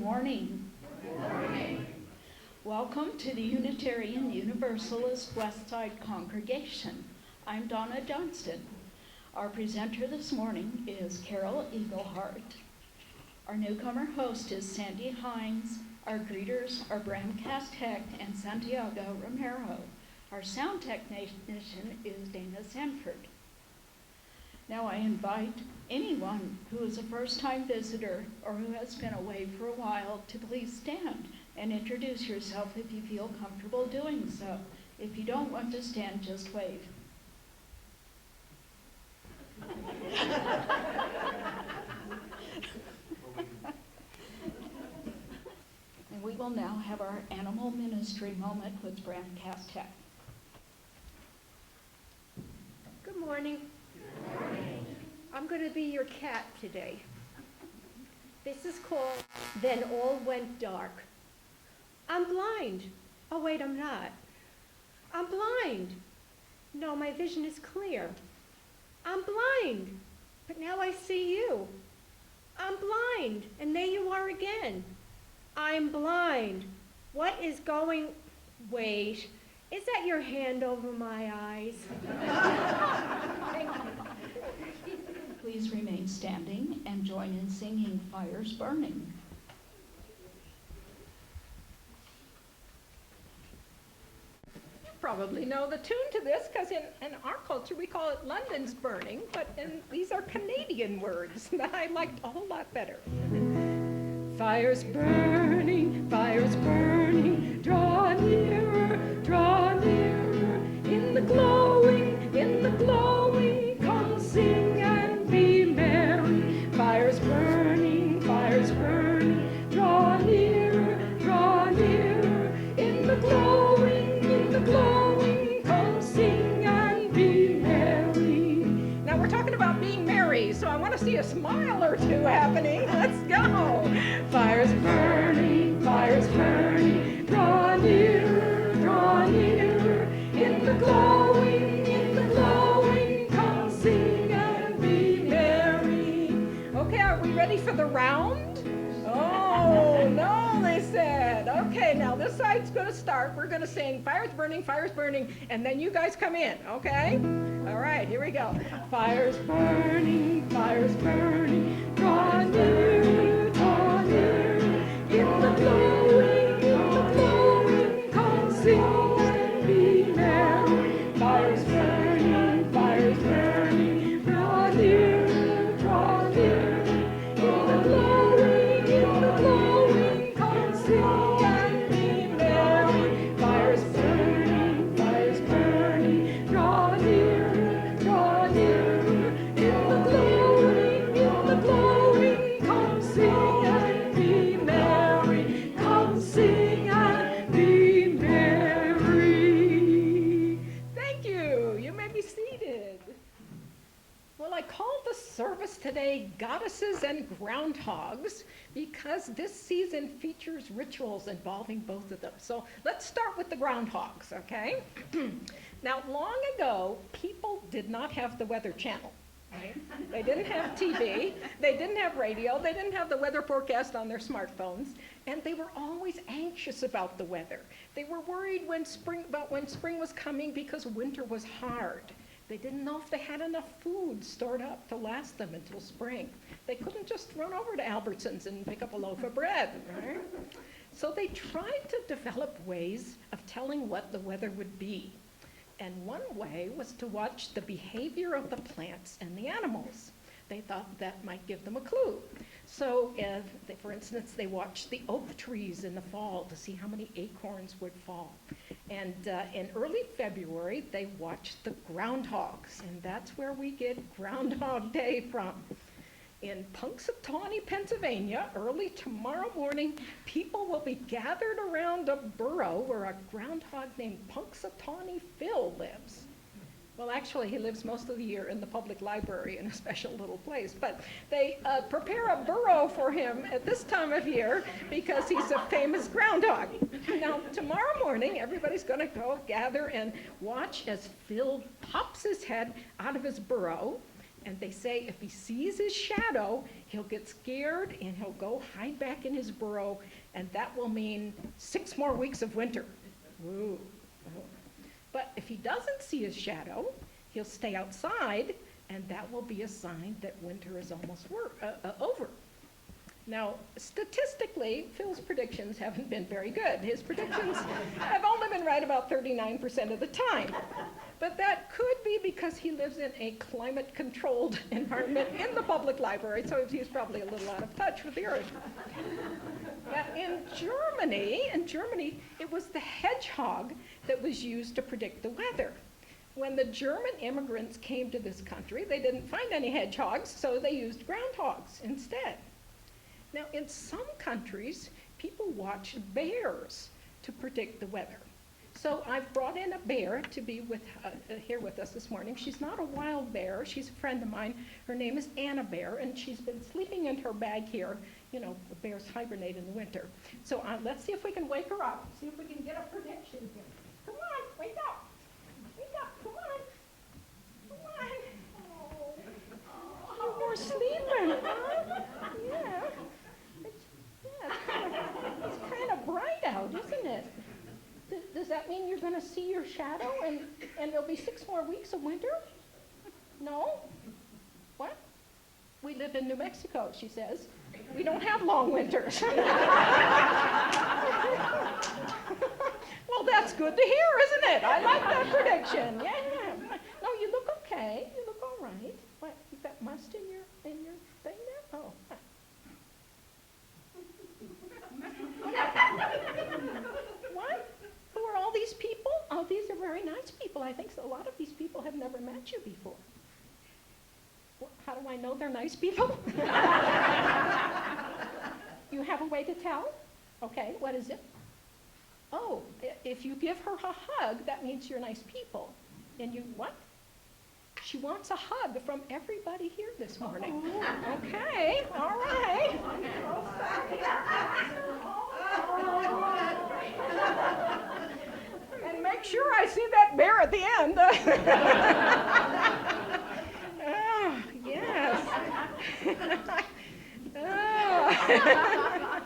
morning. Good morning. Welcome to the Unitarian Universalist Westside Congregation. I'm Donna Johnston. Our presenter this morning is Carol Eaglehart. Our newcomer host is Sandy Hines. Our greeters are Bram Castek and Santiago Romero. Our sound technician is Dana Sanford. Now I invite anyone who is a first-time visitor or who has been away for a while to please stand and introduce yourself if you feel comfortable doing so. If you don't want to stand, just wave. And we will now have our animal ministry moment with Bram Castek. Good morning. I'm going to be your cat today. This is called Then All Went Dark. I'm blind. Oh, wait, I'm not. I'm blind. No, my vision is clear. I'm blind, but now I see you. I'm blind, and there you are again. I'm blind. What is going... Wait, is that your hand over my eyes? Please remain standing and join in singing Fires Burning. You probably know the tune to this because in our culture we call it London's Burning, but these are Canadian words that I liked a whole lot better. Fires burning, draw nearer, in the glowing, come sing and be merry. Fires burning, draw nearer, in the glowing, come sing and be merry. Now we're talking about being merry, so I want to see a smile or two happening. Let's go. Fires burning, draw nearer, in the glowing, come sing and be merry. Okay, are we ready for the round? Oh, no, they said. Okay, now this side's going to start. We're going to sing fires burning, and then you guys come in, okay? All right, here we go. Fires burning, draw near, in the glowing, come sing and be merry. Fires burning, draw near, in the glowing, come sing and be merry. Fires burning, draw near, in the glowing, come sing and be merry. Come sing and be merry. Thank you. You may be seated. Well, I called the service today Goddesses and Groundhogs because this season features rituals involving both of them. So let's start with the groundhogs, okay? Now, long ago, people did not have the Weather Channel. Right? They didn't have TV, they didn't have radio, they didn't have the weather forecast on their smartphones, and they were always anxious about the weather. They were worried when spring was coming because winter was hard. They didn't know if they had enough food stored up to last them until spring. They couldn't just run over to Albertsons and pick up a loaf of bread, right? So they tried to develop ways of telling what the weather would be. And one way was to watch the behavior of the plants and the animals. They thought that might give them a clue. So, for instance, they watched the oak trees in the fall to see how many acorns would fall. And in early February, they watched the groundhogs, and that's where we get Groundhog Day from. In Punxsutawney, Pennsylvania, early tomorrow morning, people will be gathered around a burrow where a groundhog named Punxsutawney Phil lives. Well, actually, he lives most of the year in the public library in a special little place, but they prepare a burrow for him at this time of year because he's a famous groundhog. Now, tomorrow morning, everybody's going to go gather and watch as Phil pops his head out of his burrow And they say if he sees his shadow, he'll get scared and he'll go hide back in his burrow, and that will mean 6 more weeks of winter. Woo. But if he doesn't see his shadow, he'll stay outside, and that will be a sign that winter is almost over. Now, statistically, Phil's predictions haven't been very good. His predictions have only been right about 39% of the time. But that could be because he lives in a climate-controlled environment in the public library, so he's probably a little out of touch with the earth. Now, in Germany, it was the hedgehog that was used to predict the weather. When the German immigrants came to this country, they didn't find any hedgehogs, so they used groundhogs instead. Now, in some countries, people watch bears to predict the weather. So I've brought in a bear to be here with us this morning. She's not a wild bear. She's a friend of mine. Her name is Anna Bear, and she's been sleeping in her bag here. You know, the bears hibernate in the winter. So let's see if we can wake her up, see if we can get a prediction here. Come on, wake up. Wake up, come on. Come on. Oh, you're sleeping, huh? Yeah. It's kind of bright out, isn't it? Does that mean you're going to see your shadow and there'll be 6 more weeks of winter? No? What? We live in New Mexico, she says. We don't have long winters. Well, that's good to hear, isn't it? I like that prediction. Yeah. No, you look okay. You look all right. What? You got must in your thing there? Oh. What? Who are all these people? Oh, these are very nice people. I think a lot of these people have never met you before. Well, how do I know they're nice people? You have a way to tell? Okay, what is it? Oh, if you give her a hug, that means you're nice people. And you, what? She wants a hug from everybody here this morning. Okay, all right. And make sure I see that bear at the end. Oh, yes. Oh.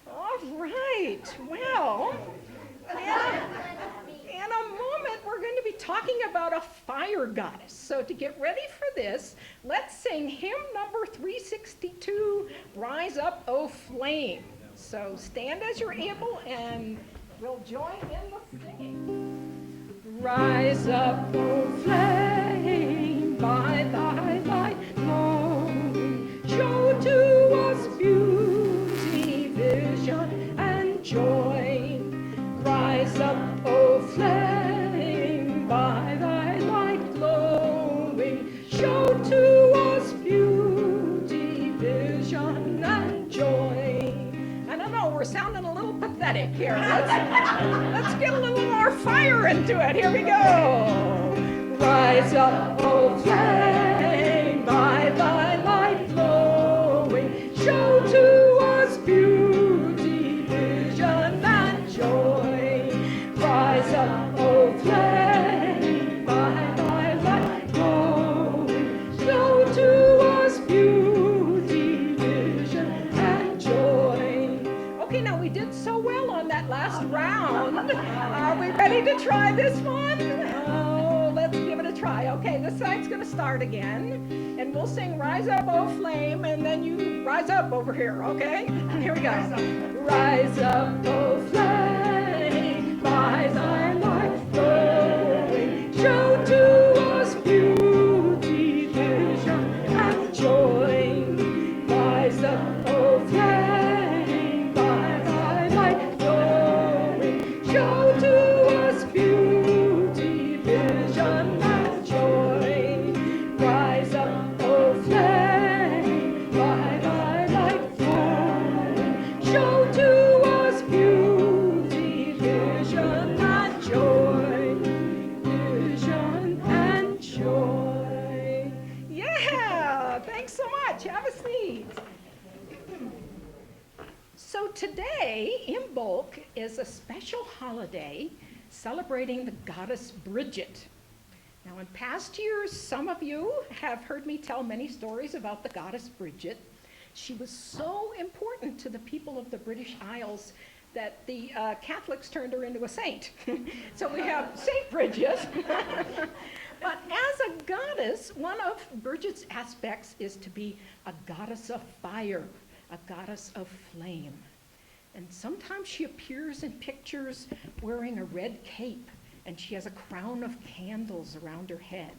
All right, well, in a moment we're going to be talking about a fire goddess. So to get ready for this, let's sing hymn number 362, Rise Up, O Flame. So stand as you're able and we'll join in the singing. Rise up, O flame, by thy light glowing, show to us beauty, vision, and joy. Rise up, O flame, by thy light glowing, show to us beauty, vision, and joy. I don't know, we're sounding a little pathetic here. Let's get a little more fire into it. Here we go. Rise up, O flame, by thy light glowing, show to us beauty, vision, and joy. Rise up, O flame, by thy light glowing, show to us beauty, vision, and joy. Okay, now we did so well on that last round. Are we ready to try this one? Oh, let's give it a try. Okay, this side's going to start again, and we'll sing Rise Up, O Flame, and then you rise up over here, okay? Here we go. Rise up, O flame, by thy light glowing, show to us beauty, vision, and joy. Rise up, O flame, by thy light glowing, show to us beauty, vision, and joy. Rise up, O flame, by thy light glowing, show to us beauty, vision, and joy. Vision and joy. Yeah, thanks so much. Have a seat. So today, Imbolc is a special holiday celebrating the goddess Brighid. Now, in past years, some of you have heard me tell many stories about the goddess Brighid. She was so important to the people of the British Isles that the Catholics turned her into a saint. So we have Saint Brighid. But as a goddess, one of Brigid's aspects is to be a goddess of fire, a goddess of flame. And sometimes she appears in pictures wearing a red cape, and she has a crown of candles around her head.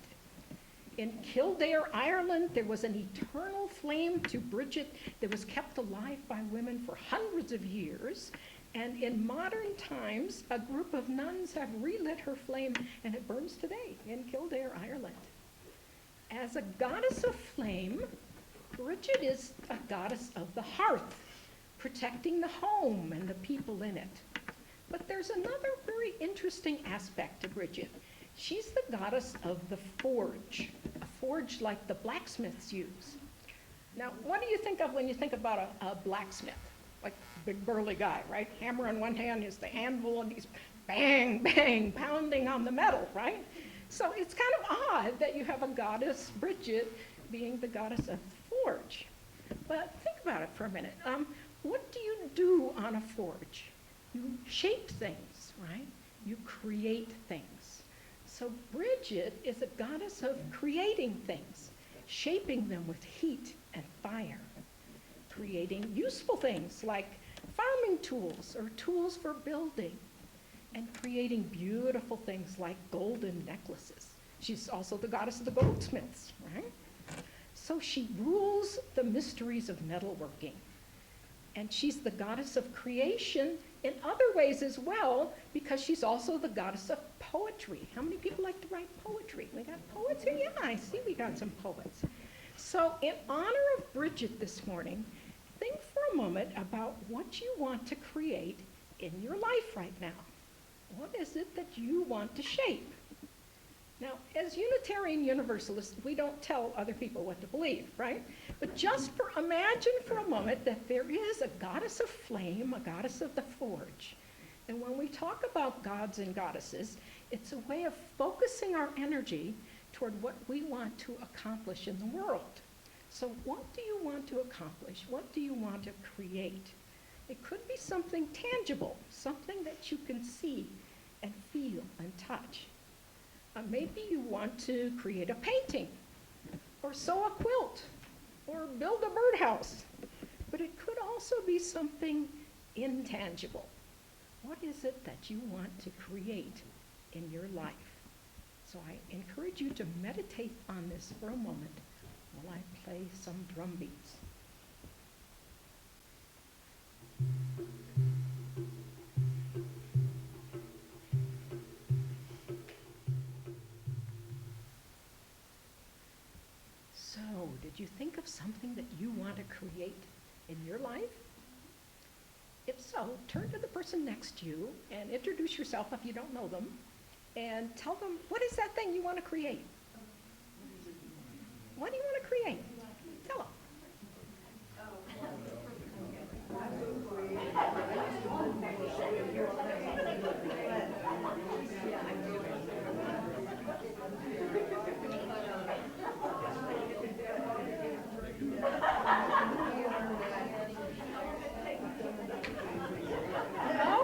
In Kildare, Ireland, there was an eternal flame to Brighid that was kept alive by women for hundreds of years. And in modern times, a group of nuns have relit her flame, and it burns today in Kildare, Ireland. As a goddess of flame, Brighid is a goddess of the hearth, protecting the home and the people in it. But there's another very interesting aspect to Brighid. She's the goddess of the forge, a forge like the blacksmiths use. Now, what do you think of when you think about a blacksmith? Like big burly guy, right? Hammer in one hand is the anvil, and he's bang, bang, pounding on the metal, right? So it's kind of odd that you have a goddess, Brighid, being the goddess of the forge. But think about it for a minute. What do you do on a forge? You shape things, right? You create things. So Brighid is a goddess of creating things, shaping them with heat and fire, creating useful things like farming tools or tools for building, and creating beautiful things like golden necklaces. She's also the goddess of the goldsmiths, right? So she rules the mysteries of metalworking. And she's the goddess of creation in other ways as well, because she's also the goddess of poetry. How many people like to write poetry? We got poets here? Yeah, I see we got some poets. So in honor of Brighid this morning, think for a moment about what you want to create in your life right now. What is it that you want to shape? Now, as Unitarian Universalists, we don't tell other people what to believe, right? But just imagine for a moment that there is a goddess of flame, a goddess of the forge. And when we talk about gods and goddesses, it's a way of focusing our energy toward what we want to accomplish in the world. So what do you want to accomplish? What do you want to create? It could be something tangible, something that you can see and feel and touch. Maybe you want to create a painting, or sew a quilt, or build a birdhouse. But it could also be something intangible. What is it that you want to create in your life? So I encourage you to meditate on this for a moment while I play some drum beats. So, did you think of something that you want to create in your life? If so, turn to the person next to you and introduce yourself if you don't know them, and tell them, what is that thing you want to create? What do you want to create? Tell them.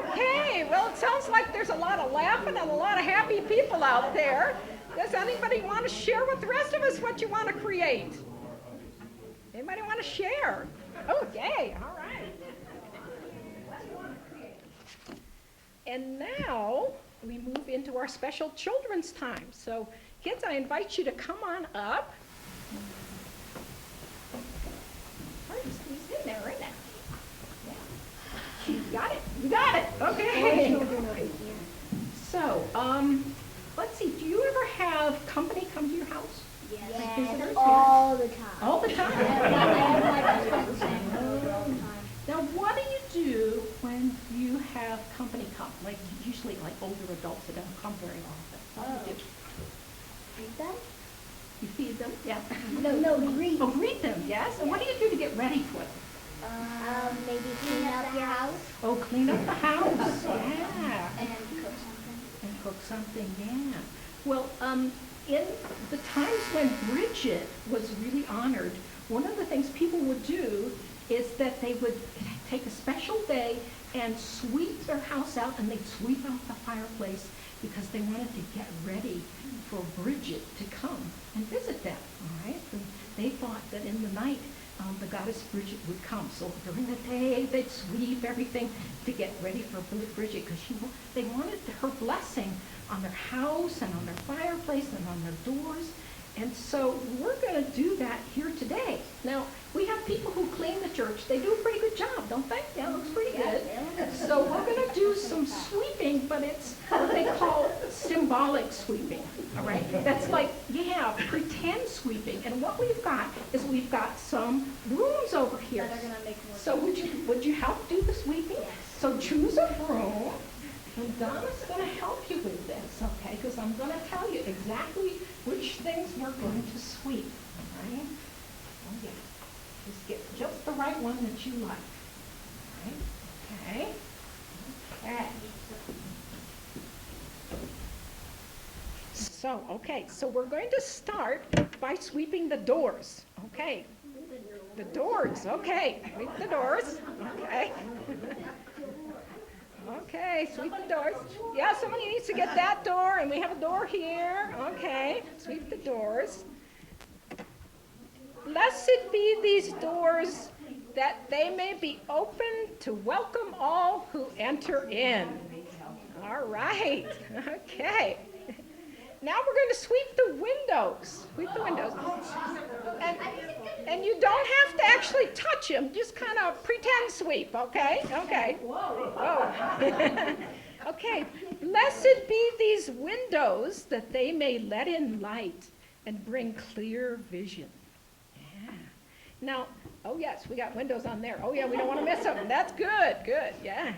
Okay, well, it sounds like there's a lot of laughing and a lot of happy people out there. Does anybody want to share with the rest of us what you want to create? Anybody want to share? Okay, all right. And now we move into our special children's time. So kids, I invite you to come on up. Hard to squeeze in there, isn't it? Yeah. You got it? You got it. Okay. So, let's see, do you ever have company come to your house? Yes, visitors? all the time. All the time? Now, what do you do when you have company come? Like, usually like older adults that don't come very often. What do you do? Feed them? You feed them? Yeah. No, greet. Oh, greet them, yes? And what do you do to get ready for them? Maybe clean up your house. Oh, clean up the house, yeah. And cook something. And cook something, yeah. Well, in the times when Brighid was really honored, one of the things people would do is that they would take a special day and sweep their house out, and they'd sweep out the fireplace because they wanted to get ready for Brighid to come and visit them, all right? And they thought that in the night, the goddess Brighid would come. So during the day, they'd sweep everything to get ready for Brighid because they wanted her blessing on their house and on their fireplace and on their doors. And so we're going to do that here today. Now, we have people who clean the church. They do a pretty good job, don't they? Yeah, it looks pretty good. So we're going to do some sweeping, but it's what they call symbolic sweeping, all right? That's like, yeah, pretend sweeping. And what we've got is we've got some brooms over here. So would you help do the sweeping? So choose a broom. And Donna's going to help you with this, okay? Because I'm going to tell you exactly which things we're going to sweep, all right? Oh, yeah. Just get just the right one that you like, all right? Okay. Okay. So we're going to start by sweeping the doors, okay? The doors, okay. Sweep the doors, okay. Okay, sweep the doors. Yeah, somebody needs to get that door, and we have a door here. Okay, sweep the doors. Blessed be these doors, that they may be open to welcome all who enter in. All right, okay. Now we're going to sweep the windows. Sweep the windows. And you don't have to actually touch them. Just kind of pretend sweep, okay? Okay. Whoa. Okay. Blessed be these windows that they may let in light and bring clear vision. Yeah. Now, oh yes, we got windows on there. Oh yeah, we don't want to miss them. That's good, good, yeah.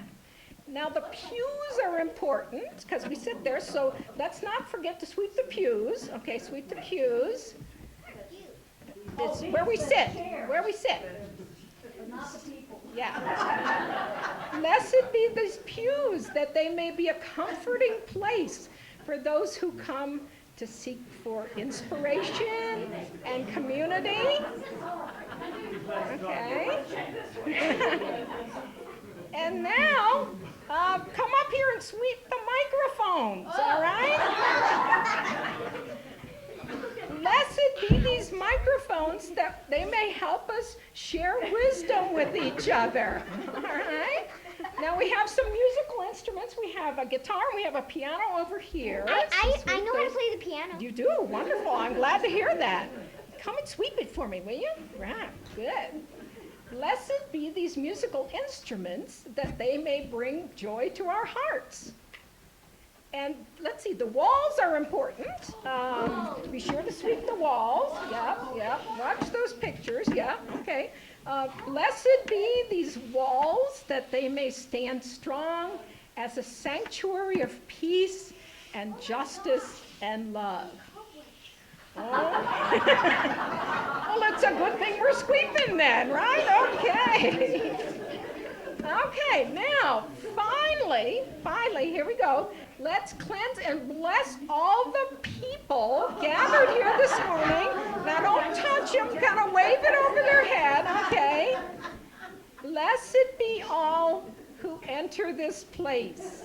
Now the pews are important because we sit there, so let's not forget to sweep the pews. Okay, sweep the pews. It's where we sit, where we sit. Yeah. Blessed be these pews, that they may be a comforting place for those who come to seek for inspiration and community. Okay. And now, come up here and sweep the microphones, all right? Blessed be these microphones, that they may help us share wisdom with each other, all right? Now we have some musical instruments. We have a guitar, and we have a piano over here. I know how to play the piano. You do? Wonderful. I'm glad to hear that. Come and sweep it for me, will you? Right, good. Blessed be these musical instruments, that they may bring joy to our hearts. And let's see, the walls are important. Be sure to sweep the walls. Yep. Watch those pictures. Yeah, okay. Blessed be these walls, that they may stand strong as a sanctuary of peace and justice and love. Oh. Well, it's a good thing we're sweeping then, right? Okay. Okay, now, finally, here we go. Let's cleanse and bless all the people gathered here this morning. Now, don't touch them. Kind of wave it over their head, okay? Blessed be all who enter this place.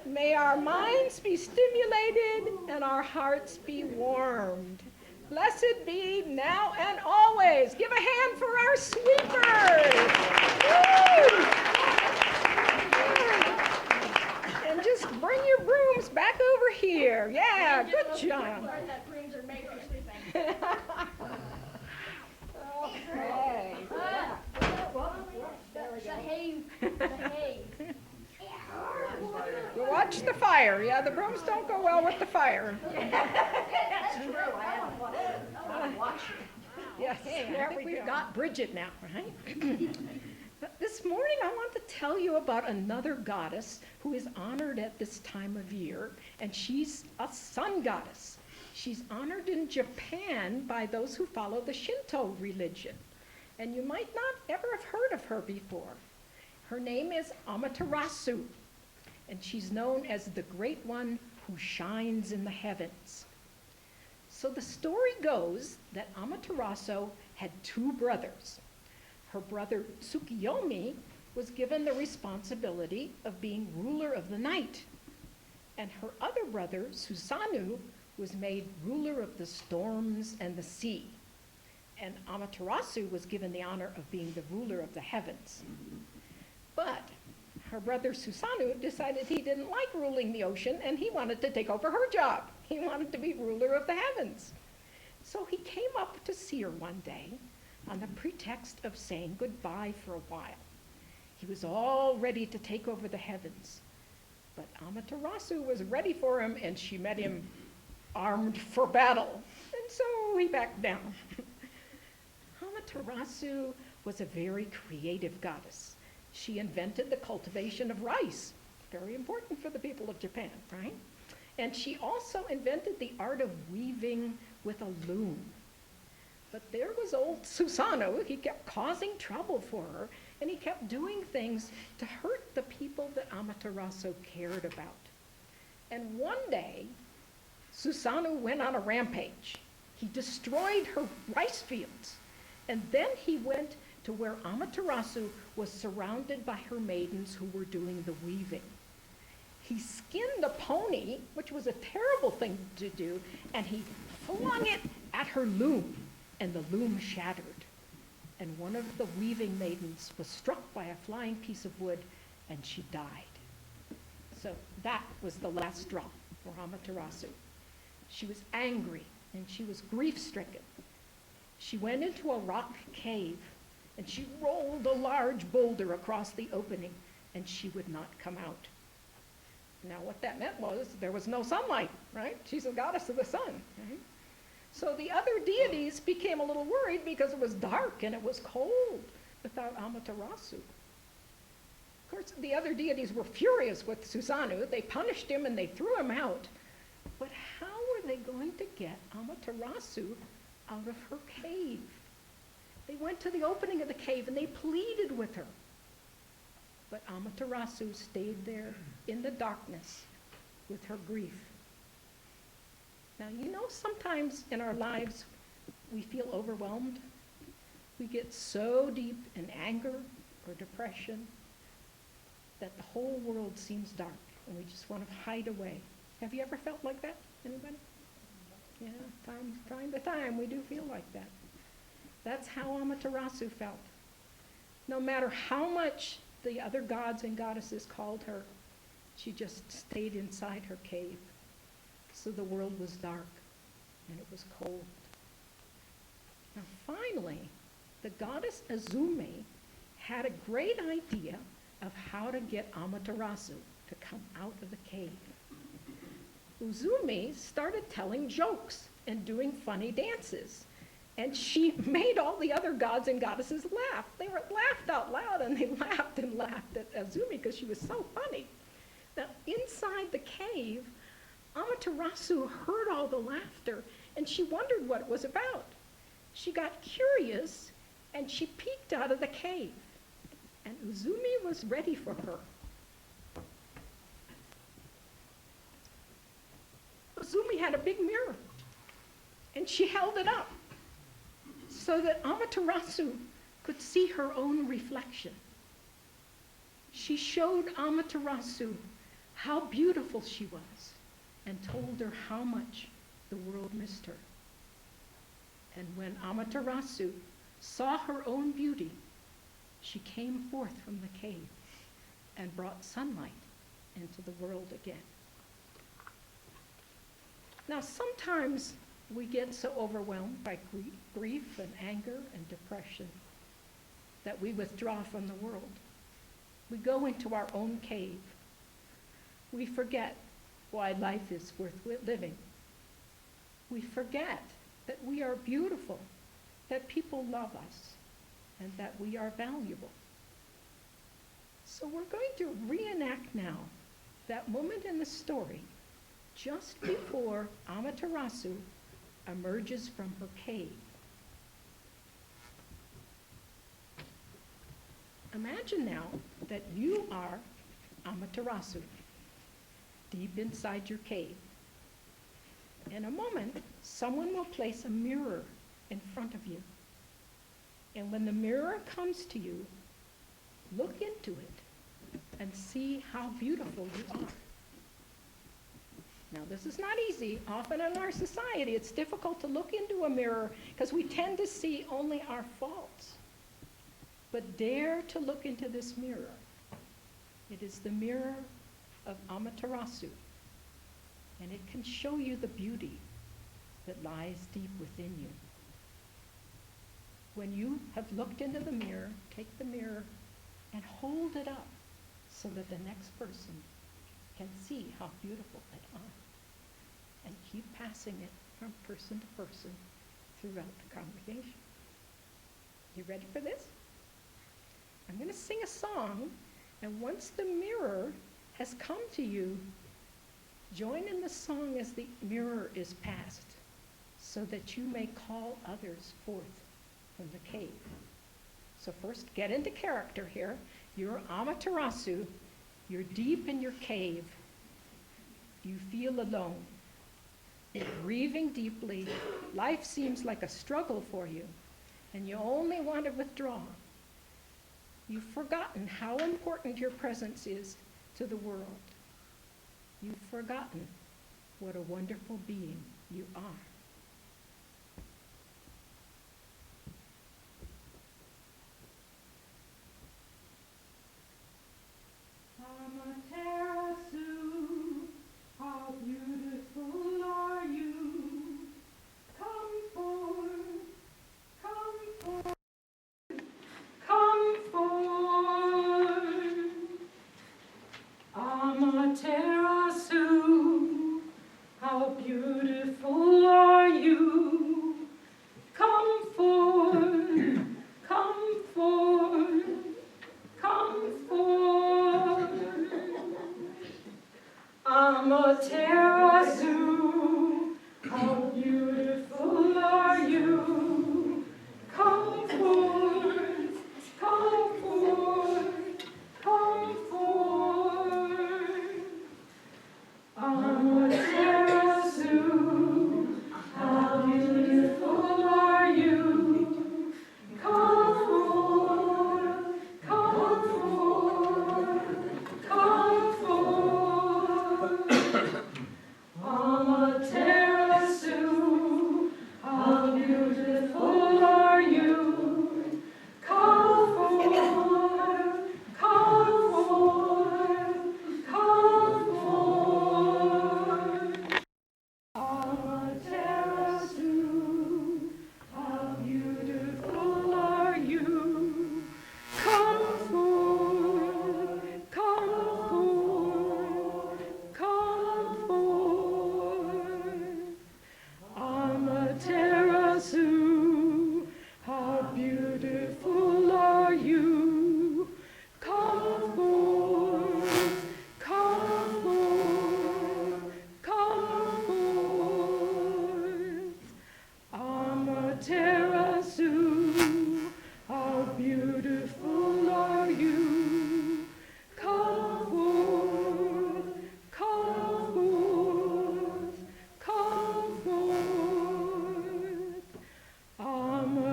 May our minds be stimulated and our hearts be warmed. Blessed be now and always. Give a hand for our sweepers. Woo! And just bring your brooms back over here. Yeah, good job. Okay. Watch the fire. Yeah, the brooms don't go well with the fire. That's true. I want to watch you. Yes, I think we've got Brighid now, right? But this morning I want to tell you about another goddess who is honored at this time of year, and she's a sun goddess. She's honored in Japan by those who follow the Shinto religion, and you might not ever have heard of her before. Her name is Amaterasu, and she's known as the Great One who shines in the heavens. So the story goes that Amaterasu had two brothers. Her brother Tsukiyomi was given the responsibility of being ruler of the night, and her other brother Susanoo was made ruler of the storms and the sea. And Amaterasu was given the honor of being the ruler of the heavens. But her brother Susanoo decided he didn't like ruling the ocean, and he wanted to take over her job. He wanted to be ruler of the heavens. So he came up to see her one day on the pretext of saying goodbye for a while. He was all ready to take over the heavens. But Amaterasu was ready for him, and she met him armed for battle. And so he backed down. Amaterasu was a very creative goddess. She invented the cultivation of rice, very important for the people of Japan, right? And she also invented the art of weaving with a loom. But there was old Susanoo. He kept causing trouble for her, and he kept doing things to hurt the people that Amaterasu cared about. And one day, Susanoo went on a rampage. He destroyed her rice fields, and then he went to where Amaterasu was surrounded by her maidens who were doing the weaving. He skinned a pony, which was a terrible thing to do, and he flung it at her loom, and the loom shattered. And one of the weaving maidens was struck by a flying piece of wood, and she died. So that was the last straw for Amaterasu. She was angry, and she was grief-stricken. She went into a rock cave, and she rolled a large boulder across the opening, and she would not come out. Now what that meant was there was no sunlight, right? She's a goddess of the sun, right? So the other deities became a little worried because it was dark and it was cold without Amaterasu. Of course, the other deities were furious with Susanoo. They punished him and they threw him out. But how were they going to get Amaterasu out of her cave? They went to the opening of the cave and they pleaded with her. But Amaterasu stayed there in the darkness with her grief. Now, you know, sometimes in our lives we feel overwhelmed. We get so deep in anger or depression that the whole world seems dark and we just want to hide away. Have you ever felt like that? Anybody? Yeah, time to time we do feel like that. That's how Amaterasu felt. No matter how much the other gods and goddesses called her, she just stayed inside her cave. So the world was dark and it was cold. Now finally, the goddess Azumi had a great idea of how to get Amaterasu to come out of the cave. Uzumi started telling jokes and doing funny dances. And she made all the other gods and goddesses laugh. They laughed out loud, and they laughed and laughed at Azumi because she was so funny. Now, inside the cave, Amaterasu heard all the laughter, and she wondered what it was about. She got curious, and she peeked out of the cave. And Uzumi was ready for her. Uzumi had a big mirror, and she held it up so that Amaterasu could see her own reflection. She showed Amaterasu how beautiful she was and told her how much the world missed her. And when Amaterasu saw her own beauty, she came forth from the cave and brought sunlight into the world again. Now, sometimes we get so overwhelmed by grief and anger and depression that we withdraw from the world. We go into our own cave. We forget why life is worth living. We forget that we are beautiful, that people love us, and that we are valuable. So we're going to reenact now that moment in the story just before Amaterasu emerges from her cave. Imagine now that you are Amaterasu, deep inside your cave. In a moment, someone will place a mirror in front of you. And when the mirror comes to you, look into it and see how beautiful you are. Now, this is not easy. Often in our society, it's difficult to look into a mirror because we tend to see only our faults. But dare to look into this mirror. It is the mirror of Amaterasu, and it can show you the beauty that lies deep within you. When you have looked into the mirror, take the mirror and hold it up so that the next person can see how beautiful they are. And keep passing it from person to person throughout the congregation. You ready for this? I'm going to sing a song, and once the mirror has come to you, join in the song as the mirror is passed, so that you may call others forth from the cave. So first, get into character here. You're Amaterasu. You're deep in your cave. You feel alone. You're grieving deeply. Life seems like a struggle for you, and you only want to withdraw. You've forgotten how important your presence is to the world. You've forgotten what a wonderful being you are. Amaterasu, how beautiful are you? Come forth, come forth, come forth. Amaterasu, how beautiful are you? Come forth, come forth, come forth. Amaterasu, how beautiful are you? Come forth, come forth, come forth. Amaterasu, how beautiful are you? Come forth, come forth, come forth. Amaterasu, how beautiful are you? Come forth, come forth, come forth. Amaterasu, how beautiful are you? Come forth, come forth, come forth. Amaterasu, how beautiful are you? Come forth, come forth, come forth. Amaterasu, how beautiful are you? Come forth, come forth, come forth.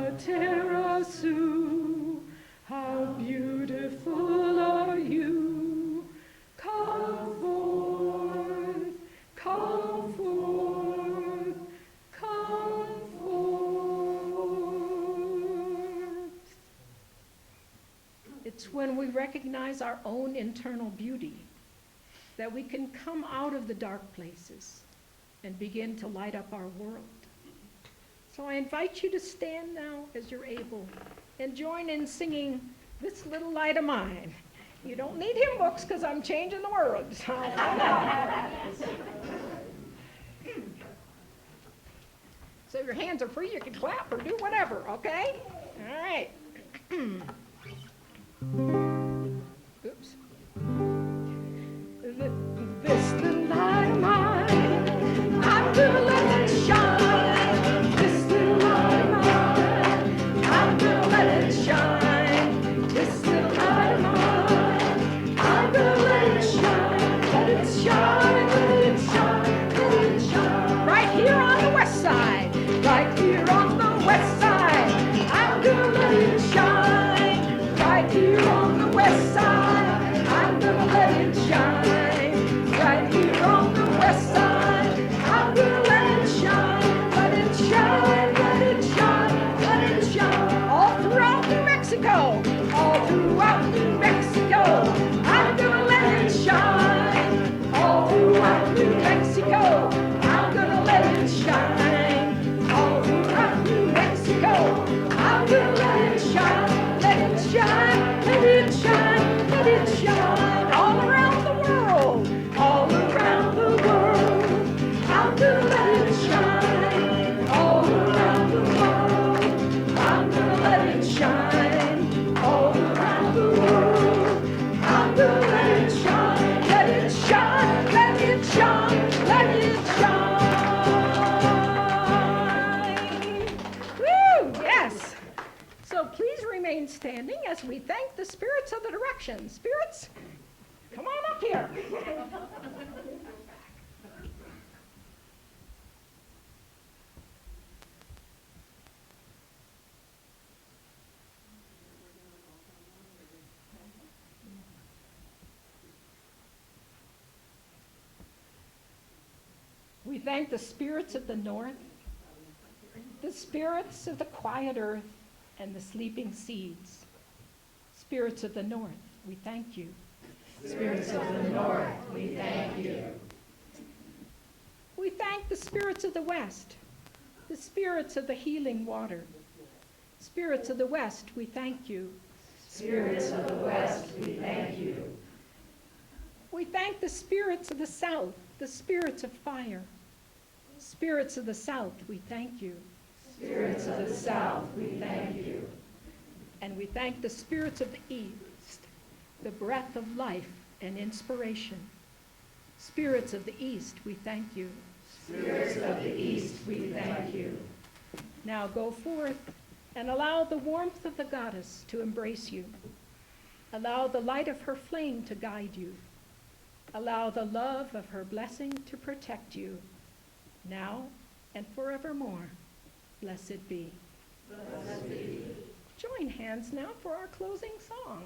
Amaterasu, how beautiful are you? Come forth, come forth, come forth. It's when we recognize our own internal beauty that we can come out of the dark places and begin to light up our world. So I invite you to stand now as you're able and join in singing This Little Light of Mine. You don't need hymn books because I'm changing the world. So your hands are free, you can clap or do whatever, okay? All right. Oops. This little light of mine, I'm gonna let it shine. This little light of mine, I'm gonna let it shine. This little light of mine, I'm gonna let it shine. Let it shine, let it shine, let it shine. Right here remain standing as we thank the spirits of the direction. Spirits, come on up here. We thank the spirits of the north, the spirits of the quiet earth and the sleeping seeds. Spirits of the north, we thank you. Spirits of the north, we thank you. We thank the spirits of the west, the spirits of the healing water. Spirits of the west, we thank you. Spirits of the west, we thank you. We thank the spirits of the south, the spirits of fire. Spirits of the south, we thank you. Spirits of the south, we thank you. And we thank the spirits of the east, the breath of life and inspiration. Spirits of the east, we thank you. Spirits of the east, we thank you. Now go forth and allow the warmth of the goddess to embrace you. Allow the light of her flame to guide you. Allow the love of her blessing to protect you, now and forevermore. Blessed be. Blessed be. Join hands now for our closing song.